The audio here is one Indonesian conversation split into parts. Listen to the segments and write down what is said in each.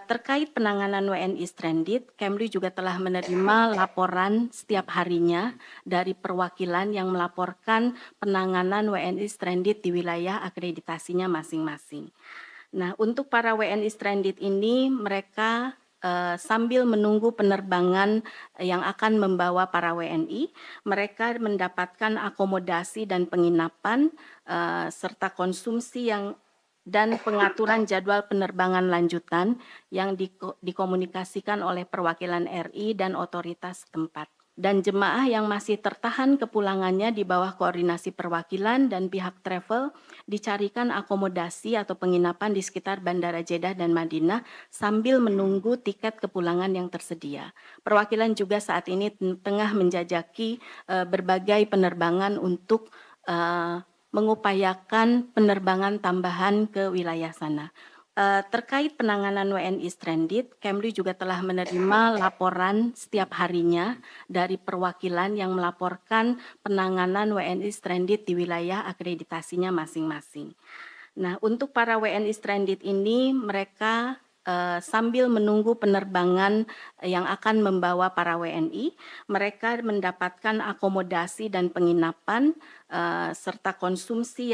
Terkait penanganan WNI stranded, Kemlu juga telah menerima laporan setiap harinya dari perwakilan yang melaporkan penanganan WNI stranded di wilayah akreditasinya masing-masing. Nah, untuk para WNI stranded ini mereka sambil menunggu penerbangan yang akan membawa para WNI, mereka mendapatkan akomodasi dan penginapan serta konsumsi dan pengaturan jadwal penerbangan lanjutan yang dikomunikasikan oleh perwakilan RI dan otoritas setempat. Dan jemaah yang masih tertahan kepulangannya di bawah koordinasi perwakilan dan pihak travel dicarikan akomodasi atau penginapan di sekitar Bandara Jeddah dan Madinah sambil menunggu tiket kepulangan yang tersedia. Perwakilan juga saat ini tengah menjajaki berbagai penerbangan untuk mengupayakan penerbangan tambahan ke wilayah sana. Terkait penanganan WNI stranded, Kemlu juga telah menerima laporan setiap harinya dari perwakilan yang melaporkan penanganan WNI stranded di wilayah akreditasinya masing-masing. Nah, untuk para WNI stranded ini mereka sambil menunggu penerbangan yang akan membawa para WNI, mereka mendapatkan akomodasi dan penginapan serta konsumsi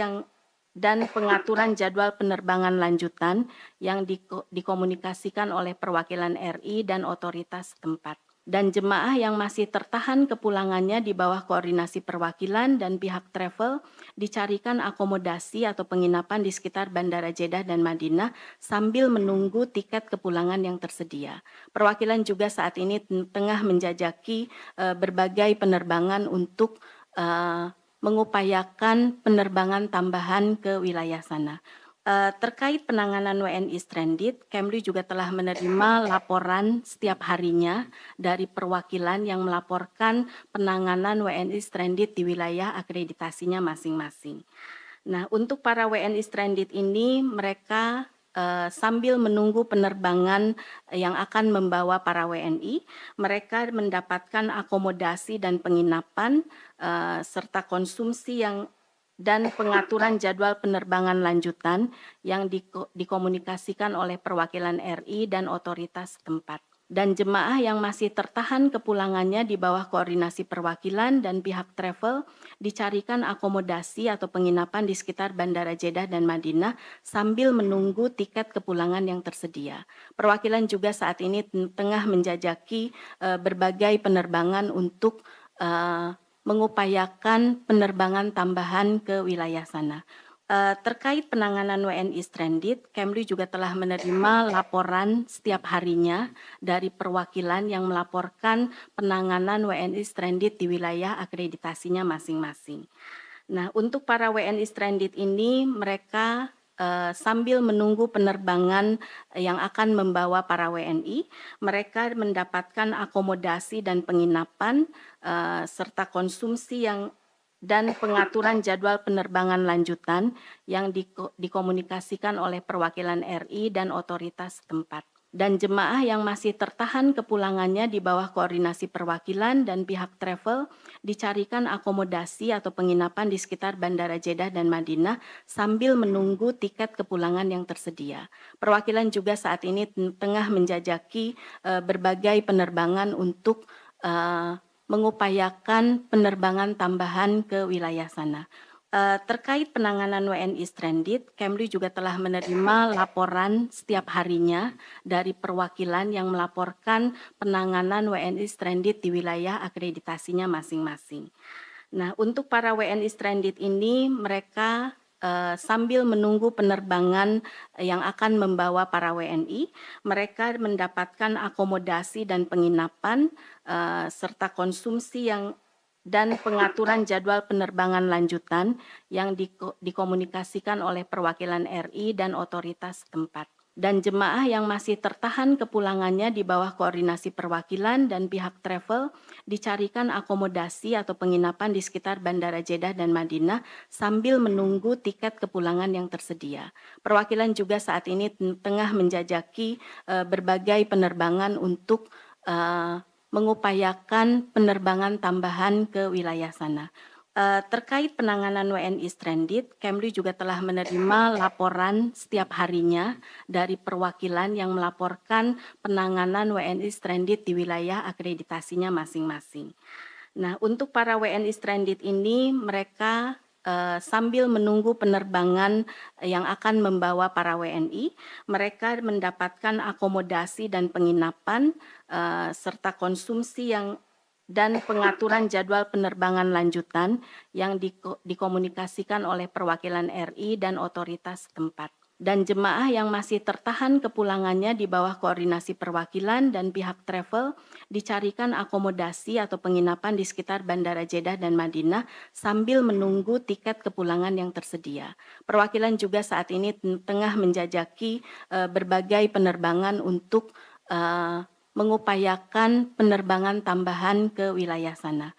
dan pengaturan jadwal penerbangan lanjutan yang dikomunikasikan oleh perwakilan RI dan otoritas setempat. Dan jemaah yang masih tertahan kepulangannya di bawah koordinasi perwakilan dan pihak travel dicarikan akomodasi atau penginapan di sekitar Bandara Jeddah dan Madinah sambil menunggu tiket kepulangan yang tersedia. Perwakilan juga saat ini tengah menjajaki berbagai penerbangan untuk mengupayakan penerbangan tambahan ke wilayah sana. Terkait penanganan WNI stranded, Kemlu juga telah menerima laporan setiap harinya dari perwakilan yang melaporkan penanganan WNI stranded di wilayah akreditasinya masing-masing. Nah, untuk para WNI stranded ini mereka sambil menunggu penerbangan yang akan membawa para WNI, mereka mendapatkan akomodasi dan penginapan serta konsumsi dan pengaturan jadwal penerbangan lanjutan yang dikomunikasikan oleh perwakilan RI dan otoritas setempat. Dan jemaah yang masih tertahan kepulangannya di bawah koordinasi perwakilan dan pihak travel dicarikan akomodasi atau penginapan di sekitar Bandara Jeddah dan Madinah sambil menunggu tiket kepulangan yang tersedia. Perwakilan juga saat ini tengah menjajaki berbagai penerbangan untuk mengupayakan penerbangan tambahan ke wilayah sana. Terkait penanganan WNI stranded, Kemlu juga telah menerima laporan setiap harinya dari perwakilan yang melaporkan penanganan WNI stranded di wilayah akreditasinya masing-masing. Nah, untuk para WNI stranded ini mereka sambil menunggu penerbangan yang akan membawa para WNI, mereka mendapatkan akomodasi dan penginapan serta konsumsi dan pengaturan jadwal penerbangan lanjutan yang dikomunikasikan oleh perwakilan RI dan otoritas setempat. Dan jemaah yang masih tertahan kepulangannya di bawah koordinasi perwakilan dan pihak travel dicarikan akomodasi atau penginapan di sekitar Bandara Jeddah dan Madinah sambil menunggu tiket kepulangan yang tersedia. Perwakilan juga saat ini tengah menjajaki berbagai penerbangan untuk mengupayakan penerbangan tambahan ke wilayah sana. Terkait penanganan WNI stranded, Kemlu juga telah menerima laporan setiap harinya dari perwakilan yang melaporkan penanganan WNI stranded di wilayah akreditasinya masing-masing. Nah, untuk para WNI stranded ini mereka sambil menunggu penerbangan yang akan membawa para WNI, mereka mendapatkan akomodasi dan penginapan serta konsumsi dan pengaturan jadwal penerbangan lanjutan yang dikomunikasikan oleh perwakilan RI dan otoritas setempat. Dan jemaah yang masih tertahan kepulangannya di bawah koordinasi perwakilan dan pihak travel dicarikan akomodasi atau penginapan di sekitar Bandara Jeddah dan Madinah sambil menunggu tiket kepulangan yang tersedia. Perwakilan juga saat ini tengah menjajaki berbagai penerbangan untuk mengupayakan penerbangan tambahan ke wilayah sana. Terkait penanganan WNI stranded, Kemlu juga telah menerima laporan setiap harinya dari perwakilan yang melaporkan penanganan WNI stranded di wilayah akreditasinya masing-masing. Nah, untuk para WNI stranded ini, mereka sambil menunggu penerbangan yang akan membawa para WNI, mereka mendapatkan akomodasi dan penginapan serta konsumsi dan pengaturan jadwal penerbangan lanjutan yang dikomunikasikan oleh perwakilan RI dan otoritas setempat. Dan jemaah yang masih tertahan kepulangannya di bawah koordinasi perwakilan dan pihak travel dicarikan akomodasi atau penginapan di sekitar Bandara Jeddah dan Madinah sambil menunggu tiket kepulangan yang tersedia. Perwakilan juga saat ini tengah menjajaki berbagai penerbangan untuk mengupayakan penerbangan tambahan ke wilayah sana.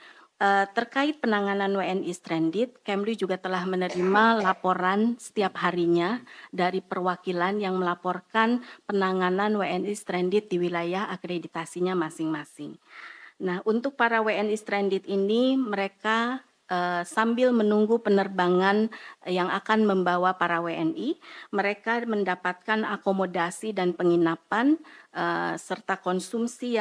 Terkait penanganan WNI stranded, Kemlu juga telah menerima laporan setiap harinya dari perwakilan yang melaporkan penanganan WNI stranded di wilayah akreditasinya masing-masing. Nah, untuk para WNI stranded ini, mereka sambil menunggu penerbangan yang akan membawa para WNI, mereka mendapatkan akomodasi dan penginapan serta konsumsi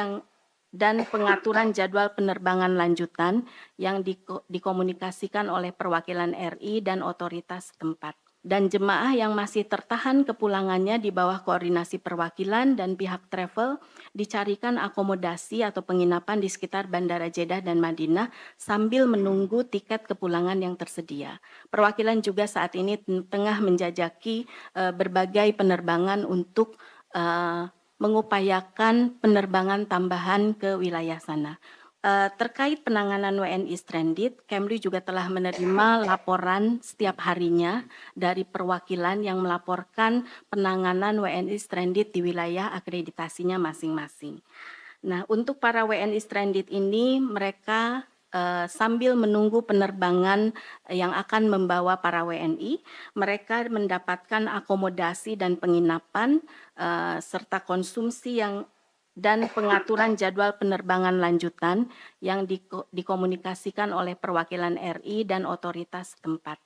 dan pengaturan jadwal penerbangan lanjutan yang dikomunikasikan oleh perwakilan RI dan otoritas setempat. Dan jemaah yang masih tertahan kepulangannya di bawah koordinasi perwakilan dan pihak travel dicarikan akomodasi atau penginapan di sekitar Bandara Jeddah dan Madinah sambil menunggu tiket kepulangan yang tersedia. Perwakilan juga saat ini tengah menjajaki berbagai penerbangan untuk mengupayakan penerbangan tambahan ke wilayah sana. Terkait penanganan WNI stranded, Kemlu juga telah menerima laporan setiap harinya dari perwakilan yang melaporkan penanganan WNI stranded di wilayah akreditasinya masing-masing. Nah, untuk para WNI stranded ini, mereka sambil menunggu penerbangan yang akan membawa para WNI, mereka mendapatkan akomodasi dan penginapan serta konsumsi dan pengaturan jadwal penerbangan lanjutan yang dikomunikasikan oleh perwakilan RI dan otoritas setempat.